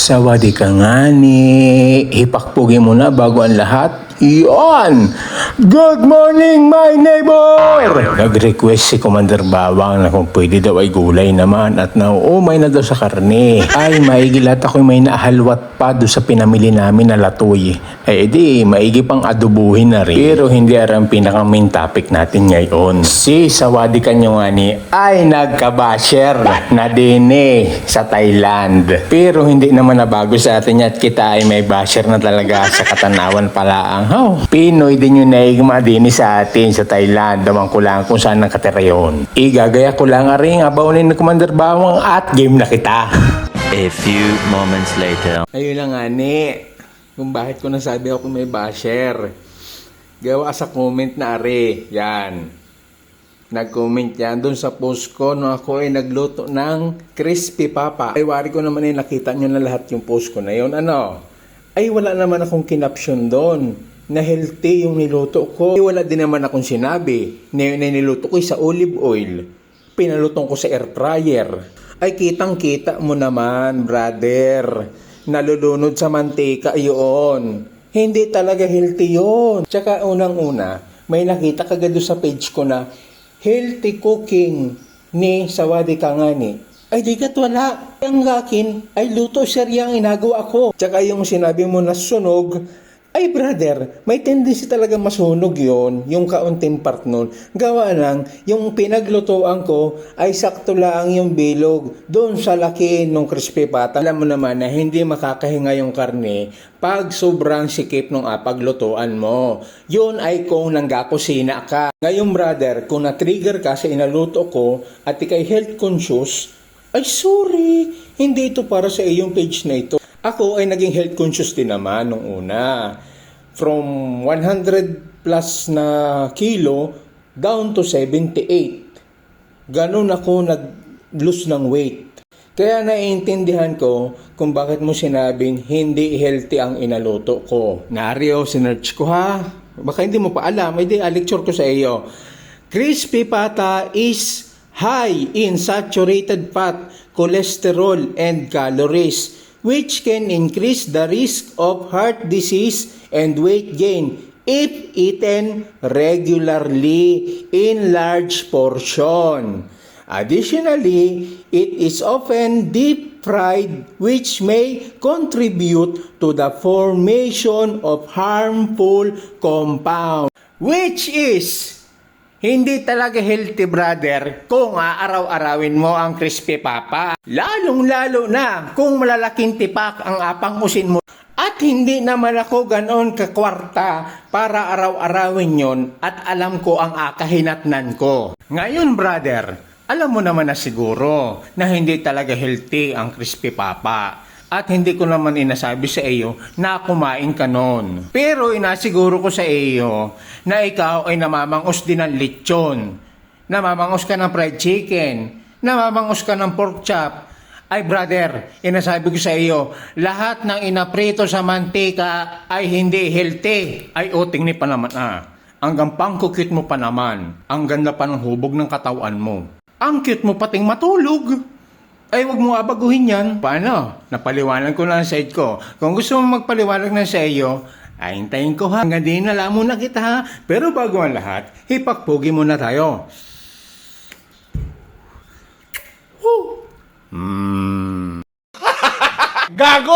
Sawadi ka nga ni. Ipakpugi mo na bago ang lahat. Iyon! Good morning, my neighbor! Nag-request si Commander Bawang na kung pwede daw ay gulay naman at nauumay na daw sa karne. Ay, maigilat ako'y may naahalwat pa doon sa pinamili namin na latoy. Ay, edi, maigi pang adubuhin na rin. Pero hindi aram pinaka main topic natin ngayon. Si Sawadi ka nyo nga ni ay nagkabasher na dine sa Thailand. Pero hindi naman nabago sa atin at kita ay may basher na talaga sa katanawan pala ang Pinoy din yung naigma din sa atin sa Thailand. Damang ko lang kung saan nakatira yun. Igagaya ko lang rin abawin ni Commander Bawang at game na kita. A few moments later. Ayun lang nga ni. Kung bakit ko nasabi ako may basher. Gawa sa comment na are. Yan. Nag-comment yan doon sa post ko no ako ay nagluto ng crispy papa. Ay wari ko naman nakita nyo na lahat yung post ko na yun. Ay wala naman akong kinapsyon doon na healthy yung niluto ko. Ay wala din naman akong sinabi na niluto ko sa olive oil. Pinalutong ko sa air fryer. Ay kitang-kita mo naman, brother. Nalulunod sa mantika yun. Hindi talaga healthy yun. Tsaka unang-una, may nakita kagad sa page ko na healthy cooking ni Sawadi Kangani. Ay di kat wala. Ang akin ay luto seryang inagawa ko. Tsaka yung sinabi mo na sunog, ay brother, may tendency talaga masunog yon, yung kaunting part nun. Gawa lang, yung pinaglutoan ko ay sakto lang yung bilog doon sa laki ng crispy pata. Alam mo naman na hindi makakahinga yung karne pag sobrang sikip ng paglutuan mo. Yun ay kung nanggakusina ka. Ngayon brother, kung na-trigger ka sa inaluto ko at ikay health conscious, ay sorry, hindi ito para sa iyong page na ito. Ako ay naging health conscious din naman nung una. From 100 plus na kilo down to 78. Ganun ako nag-lose ng weight. Kaya naiintindihan ko kung bakit mo sinabing hindi healthy ang inaluto ko. Nario, sinerch ko ha. Baka hindi mo pa alam, hindi lecture ko sa iyo. Crispy pata is high in saturated fat, cholesterol, and calories, which can increase the risk of heart disease and weight gain if eaten regularly in large portion. Additionally, it is often deep fried, which may contribute to the formation of harmful compounds, which is hindi talaga healthy brother kung aaraw-arawin mo ang crispy papa. Lalong-lalo na kung malalaking tipak ang apangusin mo. At hindi naman ako ganoon kakwarta para araw-arawin yon at alam ko ang akahinatnan ko. Ngayon brother, alam mo naman na siguro na hindi talaga healthy ang crispy papa. At hindi ko naman inasabi sa iyo na kumain ka nun. Pero inasiguro ko sa iyo na ikaw ay namamangos din ng lechon. Namamangos ka ng fried chicken. Namamangos ka ng pork chop. Ay brother, inasabi ko sa iyo, lahat ng inaprito sa mantika ay hindi healthy. Ay oting ni pa naman Ang gampang kukit mo pa naman. Ang ganda pa ng hubog ng katawan mo. Ang cute mo pating matulog. Ay, wag mo abaguhin yan. Paano? Napaliwanag ko na ang side ko. Kung gusto mo magpaliwanag na sa iyo, ay hintayin ko ha. Hanggang din na muna kita ha. Pero bago ang lahat, hipakpugi muna tayo. Gago!